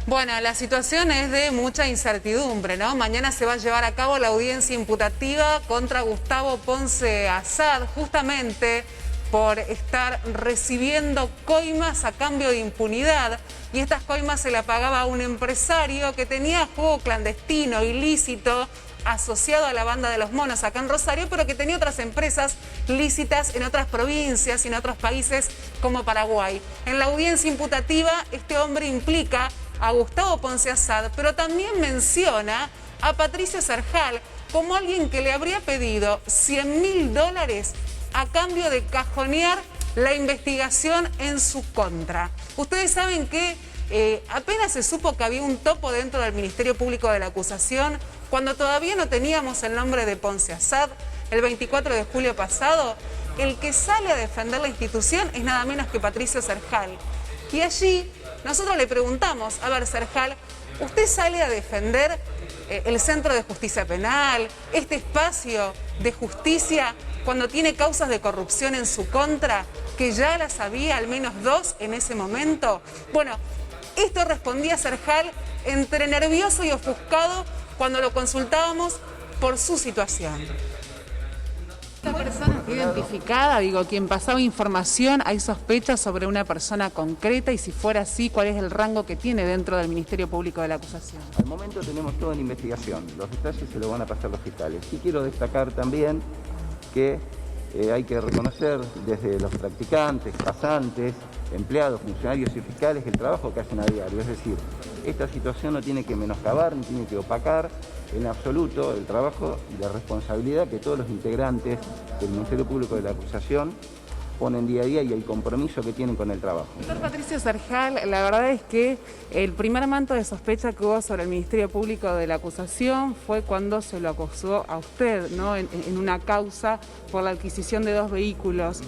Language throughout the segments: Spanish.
Bueno, la situación es de mucha incertidumbre, ¿no? Mañana se va a llevar a cabo la audiencia imputativa contra Gustavo Ponce Assad, justamente por estar recibiendo coimas a cambio de impunidad. Y estas coimas se la pagaba a un empresario que tenía juego clandestino, ilícito, asociado a la banda de los monos acá en Rosario, pero que tenía otras empresas lícitas en otras provincias y en otros países como Paraguay. En la audiencia imputativa, este hombre implica a Gustavo Ponce Assad, pero también menciona a Patricio Serjal como alguien que le habría pedido $100.000 a cambio de cajonear la investigación en su contra. Ustedes saben que apenas se supo que había un topo dentro del Ministerio Público de la Acusación, cuando todavía no teníamos el nombre de Ponce Assad, el 24 de julio pasado, el que sale a defender la institución es nada menos que Patricio Serjal. Y allí nosotros le preguntamos, a ver, Serjal, ¿usted sale a defender el Centro de Justicia Penal, este espacio de justicia, cuando tiene causas de corrupción en su contra, que ya las había al menos 2 en ese momento? Bueno, esto respondía Serjal entre nervioso y ofuscado cuando lo consultábamos por su situación. ¿Esta persona fue identificada? Digo, quien pasaba información, ¿hay sospechas sobre una persona concreta? Y si fuera así, ¿cuál es el rango que tiene dentro del Ministerio Público de la Acusación? Al momento tenemos todo en investigación, los detalles se lo van a pasar los fiscales. Y quiero destacar también que hay que reconocer desde los practicantes, pasantes, empleados, funcionarios y fiscales el trabajo que hacen a diario. Es decir, esta situación no tiene que menoscabar ni tiene que opacar en absoluto el trabajo y la responsabilidad que todos los integrantes del Ministerio Público de la Acusación ponen día a día y el compromiso que tienen con el trabajo. Doctor Patricio Serjal, la verdad es que el primer manto de sospecha que hubo sobre el Ministerio Público de la Acusación fue cuando se lo acusó a usted, ¿no? en una causa por la adquisición de 2 vehículos.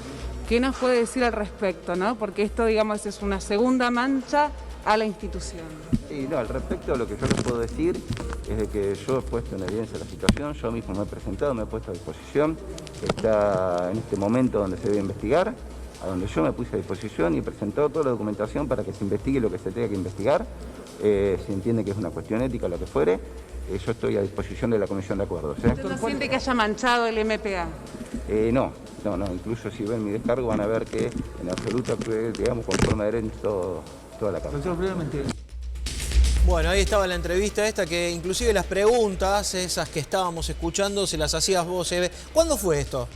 ¿Qué nos puede decir al respecto, no? Porque esto, digamos, es una segunda mancha a la institución. Sí, no, al respecto lo que yo les puedo decir es de que yo he puesto en evidencia la situación, yo mismo me he presentado, me he puesto a disposición, está en este momento donde se debe investigar, a donde yo me puse a disposición y he presentado toda la documentación para que se investigue lo que se tenga que investigar, se entiende que es una cuestión ética, lo que fuere, yo estoy a disposición de la Comisión de Acuerdos. ¿Usted no siente que haya manchado el MPA? No, incluso si ven mi descargo van a ver que en absoluto actué, digamos, conforme a derecho toda la causa. Bueno, ahí estaba la entrevista esta, que inclusive las preguntas, esas que estábamos escuchando, se las hacías vos, Eve. ¿Cuándo fue esto?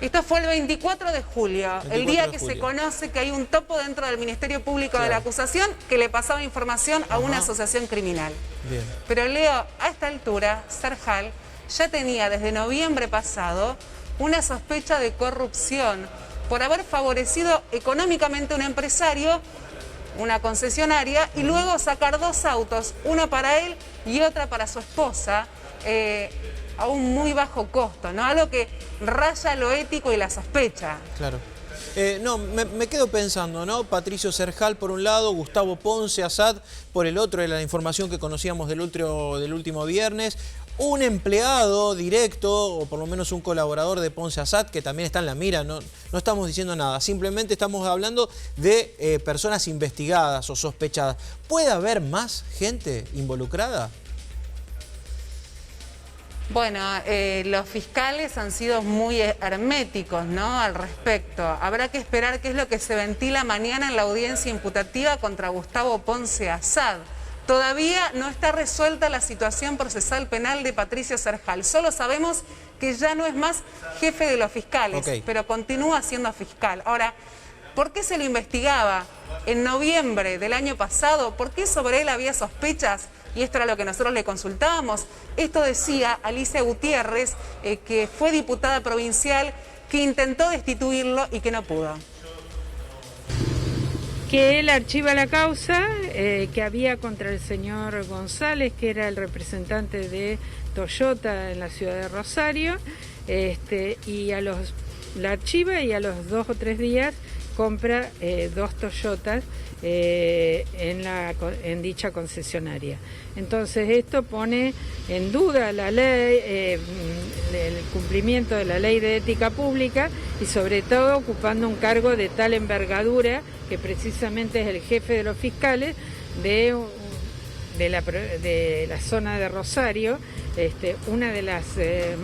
Esto fue el 24 de julio, el día que se conoce que hay un topo dentro del Ministerio Público de la Acusación que le pasaba información a una asociación criminal. Bien. Pero Leo, a esta altura, Serjal ya tenía desde noviembre pasado una sospecha de corrupción por haber favorecido económicamente a un empresario, una concesionaria, y luego sacar 2 autos, uno para él y otra para su esposa, a un muy bajo costo, ¿no? Algo que raya lo ético y la sospecha. Claro. No, me quedo pensando, ¿no? Patricio Serjal por un lado, Gustavo Ponce Assad por el otro, era la información que conocíamos del último viernes. Un empleado directo, o por lo menos un colaborador de Ponce Assad, que también está en la mira, no estamos diciendo nada, simplemente estamos hablando de personas investigadas o sospechadas. ¿Puede haber más gente involucrada? Bueno, los fiscales han sido muy herméticos, ¿no?, al respecto. Habrá que esperar qué es lo que se ventila mañana en la audiencia imputativa contra Gustavo Ponce Assad. Todavía no está resuelta la situación procesal penal de Patricio Serjal. Solo sabemos que ya no es más jefe de los fiscales, pero continúa siendo fiscal. Ahora, ¿por qué se lo investigaba en noviembre del año pasado? ¿Por qué sobre él había sospechas? Y esto era lo que nosotros le consultábamos. Esto decía Alicia Gutiérrez, que fue diputada provincial, que intentó destituirlo y que no pudo. Que él archiva la causa que había contra el señor González, que era el representante de Toyota en la ciudad de Rosario, y la archiva, y a los 2 o 3 días compra 2 Toyotas en dicha concesionaria. Entonces esto pone en duda la ley, el cumplimiento de la ley de ética pública y sobre todo ocupando un cargo de tal envergadura que precisamente es el jefe de los fiscales de la zona de Rosario, una de las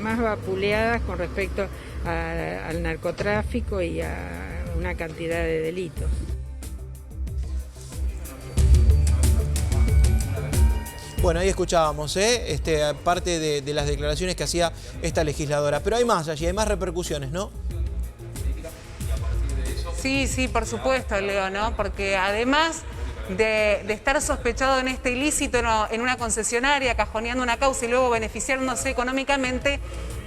más vapuleadas con respecto al narcotráfico y a una cantidad de delitos. Bueno, ahí escuchábamos parte de las declaraciones que hacía esta legisladora. Pero hay más allí, hay más repercusiones, ¿no? Sí, sí, por supuesto, Leo, ¿no? Porque además de estar sospechado en este ilícito en una concesionaria, cajoneando una causa y luego beneficiándose económicamente,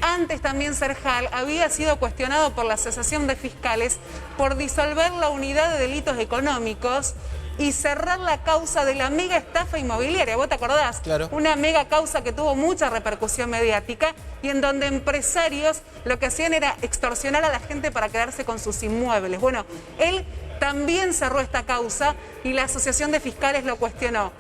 antes también Serjal había sido cuestionado por la Asociación de Fiscales por disolver la unidad de delitos económicos y cerrar la causa de la mega estafa inmobiliaria. ¿Vos te acordás? Claro. Una mega causa que tuvo mucha repercusión mediática y en donde empresarios lo que hacían era extorsionar a la gente para quedarse con sus inmuebles. Bueno, él también cerró esta causa y la Asociación de Fiscales lo cuestionó.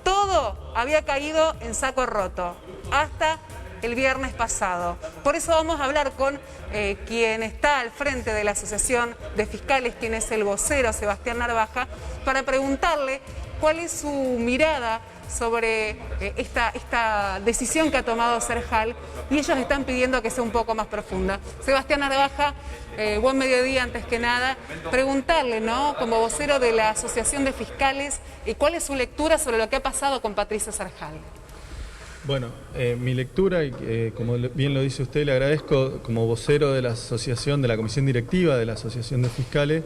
Todo había caído en saco roto hasta el viernes pasado. Por eso vamos a hablar con quien está al frente de la Asociación de Fiscales, quien es el vocero, Sebastián Narvaja, para preguntarle cuál es su mirada sobre esta decisión que ha tomado Serjal, y ellos están pidiendo que sea un poco más profunda. Sebastián Narvaja, buen mediodía antes que nada. Preguntarle, ¿no?, como vocero de la Asociación de Fiscales, ¿cuál es su lectura sobre lo que ha pasado con Patricio Serjal? Bueno, mi lectura, y como bien lo dice usted, le agradezco como vocero de la asociación, de la comisión directiva de la Asociación de Fiscales,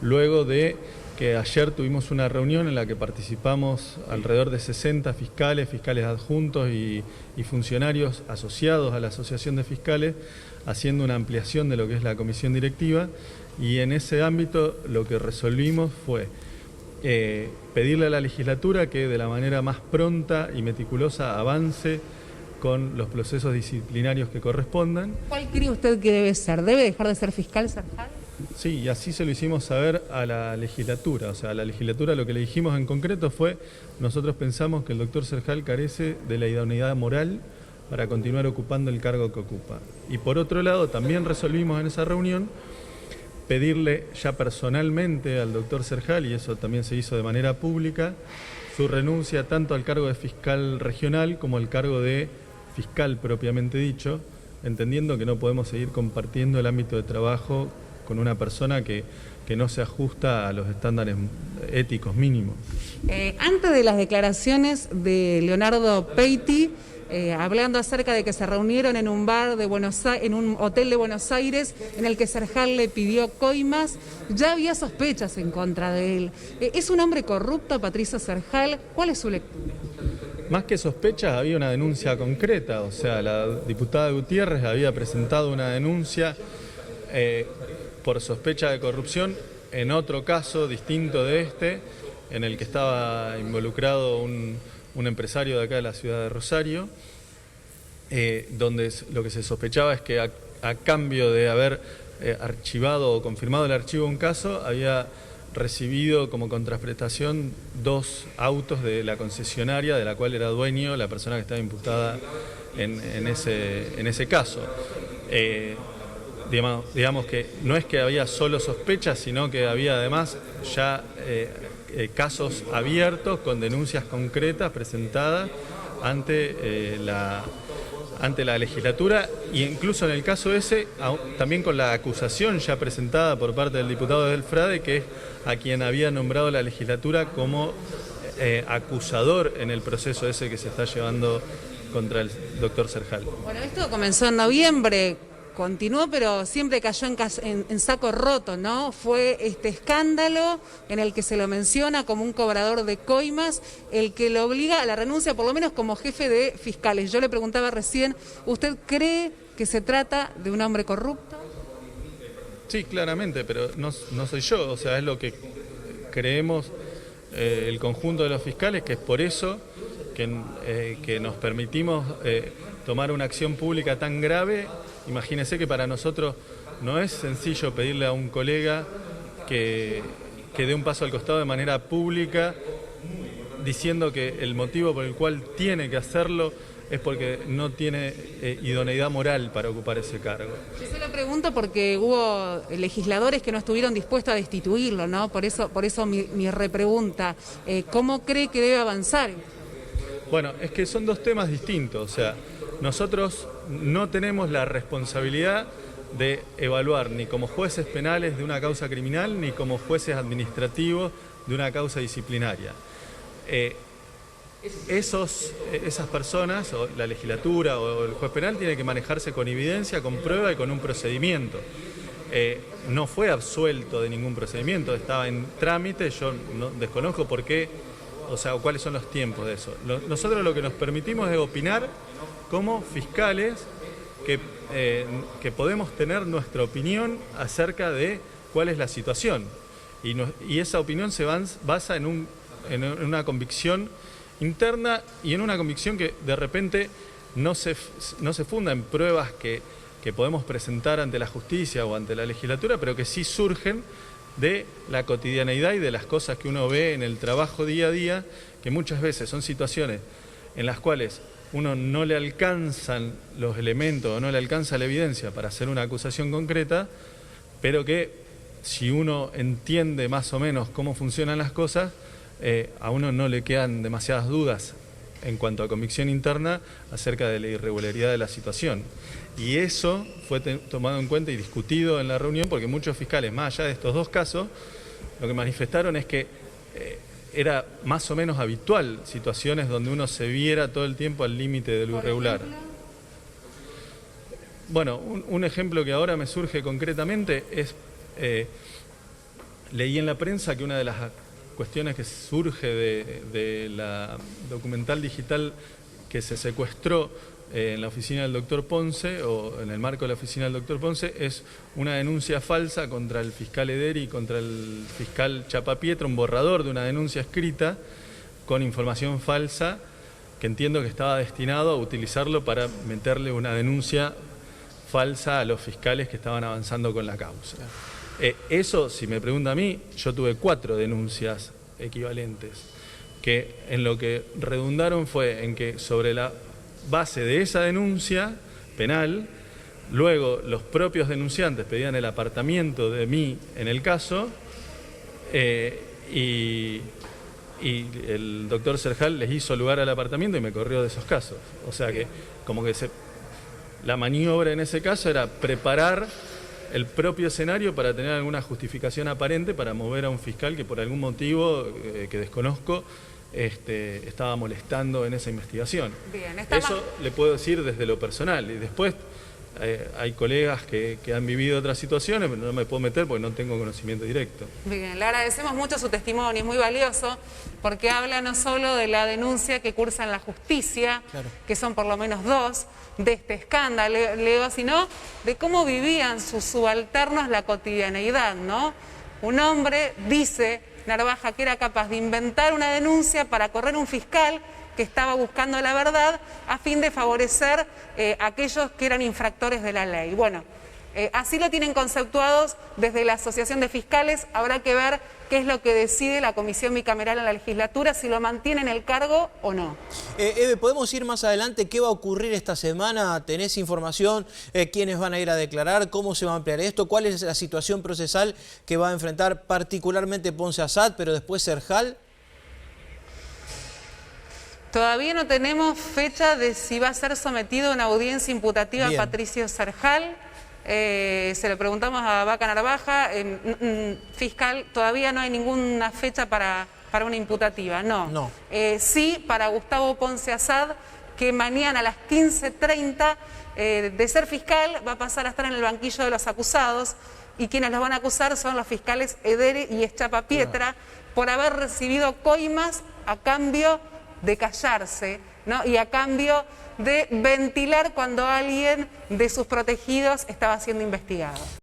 luego de que ayer tuvimos una reunión en la que participamos alrededor de 60 fiscales, fiscales adjuntos y funcionarios asociados a la Asociación de Fiscales, haciendo una ampliación de lo que es la comisión directiva, y en ese ámbito lo que resolvimos fue pedirle a la legislatura que de la manera más pronta y meticulosa avance con los procesos disciplinarios que correspondan. ¿Cuál cree usted que debe ser? ¿Debe dejar de ser fiscal Serjal? Sí, y así se lo hicimos saber a la legislatura. O sea, a la legislatura lo que le dijimos en concreto fue: nosotros pensamos que el doctor Serjal carece de la idoneidad moral para continuar ocupando el cargo que ocupa. Y por otro lado, también resolvimos en esa reunión pedirle ya personalmente al doctor Serjal, y eso también se hizo de manera pública, su renuncia tanto al cargo de fiscal regional como al cargo de fiscal propiamente dicho, entendiendo que no podemos seguir compartiendo el ámbito de trabajo con una persona que no se ajusta a los estándares éticos mínimos. Antes de las declaraciones de Leonardo Peiti, hablando acerca de que se reunieron en un bar de en un hotel de Buenos Aires en el que Serjal le pidió coimas, ya había sospechas en contra de él. ¿Es un hombre corrupto, Patricio Serjal? ¿Cuál es su lectura? Más que sospechas, había una denuncia concreta. O sea, la diputada Gutiérrez había presentado una denuncia por sospecha de corrupción en otro caso distinto de este, en el que estaba involucrado un empresario de acá de la ciudad de Rosario, donde lo que se sospechaba es que a cambio de haber archivado o confirmado el archivo de un caso, había recibido como contraprestación 2 autos de la concesionaria de la cual era dueño la persona que estaba imputada en ese caso. Digamos que no es que había solo sospechas, sino que había además ya casos abiertos con denuncias concretas presentadas ante la legislatura, e incluso en el caso ese también con la acusación ya presentada por parte del diputado del Frade, que es a quien había nombrado la legislatura como acusador en el proceso ese que se está llevando contra el doctor Serjal. Bueno, esto comenzó en noviembre, continuó, pero siempre cayó en saco roto, ¿no? Fue este escándalo en el que se lo menciona como un cobrador de coimas, el que lo obliga a la renuncia, por lo menos como jefe de fiscales. Yo le preguntaba recién, ¿usted cree que se trata de un hombre corrupto? Sí, claramente, pero no soy yo. O sea, es lo que creemos el conjunto de los fiscales, que es por eso que nos permitimos tomar una acción pública tan grave. Imagínese que para nosotros no es sencillo pedirle a un colega que dé un paso al costado de manera pública, diciendo que el motivo por el cual tiene que hacerlo es porque no tiene idoneidad moral para ocupar ese cargo. Yo se lo pregunto porque hubo legisladores que no estuvieron dispuestos a destituirlo, ¿no? Por eso mi repregunta, ¿cómo cree que debe avanzar? Bueno, es que son dos temas distintos, o sea, nosotros no tenemos la responsabilidad de evaluar ni como jueces penales de una causa criminal ni como jueces administrativos de una causa disciplinaria. Esas personas, o la legislatura o el juez penal, tiene que manejarse con evidencia, con prueba y con un procedimiento. No fue absuelto de ningún procedimiento, estaba en trámite, yo no desconozco por qué, o sea, cuáles son los tiempos de eso. Nosotros lo que nos permitimos es opinar como fiscales que podemos tener nuestra opinión acerca de cuál es la situación. Y esa opinión se basa en una convicción interna y en una convicción que de repente no se funda en pruebas que podemos presentar ante la justicia o ante la legislatura, pero que sí surgen de la cotidianeidad y de las cosas que uno ve en el trabajo día a día, que muchas veces son situaciones en las cuales uno no le alcanzan los elementos o no le alcanza la evidencia para hacer una acusación concreta, pero que si uno entiende más o menos cómo funcionan las cosas, a uno no le quedan demasiadas dudas en cuanto a convicción interna acerca de la irregularidad de la situación. Y eso fue tomado en cuenta y discutido en la reunión porque muchos fiscales, más allá de estos dos casos, lo que manifestaron es que era más o menos habitual situaciones donde uno se viera todo el tiempo al límite de lo irregular. Bueno, un ejemplo que ahora me surge concretamente es, leí en la prensa que una de las cuestiones que surge de la documental digital que se secuestró en la oficina del doctor Ponce, o en el marco de la oficina del doctor Ponce, es una denuncia falsa contra el fiscal Ederi y contra el fiscal Chapapietra, un borrador de una denuncia escrita con información falsa que entiendo que estaba destinado a utilizarlo para meterle una denuncia falsa a los fiscales que estaban avanzando con la causa. Eso, si me pregunta a mí, yo tuve 4 denuncias equivalentes, que en lo que redundaron fue en que sobre la base de esa denuncia penal, luego los propios denunciantes pedían el apartamiento de mí en el caso, y el doctor Serjal les hizo lugar al apartamento y me corrió de esos casos. O sea que como que la maniobra en ese caso era preparar el propio escenario para tener alguna justificación aparente para mover a un fiscal que por algún motivo que desconozco estaba molestando en esa investigación. Bien, eso le puedo decir desde lo personal. Y después hay colegas que han vivido otras situaciones, pero no me puedo meter porque no tengo conocimiento directo. Bien, le agradecemos mucho su testimonio, es muy valioso, porque habla no solo de la denuncia que cursa en la justicia, claro, que son por lo menos 2, de este escándalo, Leo, sino de cómo vivían sus subalternos la cotidianeidad, ¿no? Un hombre, dice Narvaja, que era capaz de inventar una denuncia para correr un fiscal que estaba buscando la verdad a fin de favorecer a aquellos que eran infractores de la ley. Bueno, así lo tienen conceptuados desde la Asociación de Fiscales. Habrá que ver qué es lo que decide la Comisión Bicameral en la legislatura, si lo mantiene en el cargo o no. Eve, ¿podemos ir más adelante? ¿Qué va a ocurrir esta semana? ¿Tenés información? ¿Quiénes van a ir a declarar? ¿Cómo se va a ampliar esto? ¿Cuál es la situación procesal que va a enfrentar particularmente Ponce Assad, pero después Serjal? Todavía no tenemos fecha de si va a ser sometido a una audiencia imputativa a Patricio Serjal. Se lo preguntamos a Vaca Narvaja, fiscal, todavía no hay ninguna fecha para una imputativa, no. Sí para Gustavo Ponce Assad, que mañana a las 15:30 de ser fiscal va a pasar a estar en el banquillo de los acusados, y quienes los van a acusar son los fiscales Ederi y Chapapietra por haber recibido coimas a cambio de callarse, ¿no? Y a cambio de ventilar cuando alguien de sus protegidos estaba siendo investigado.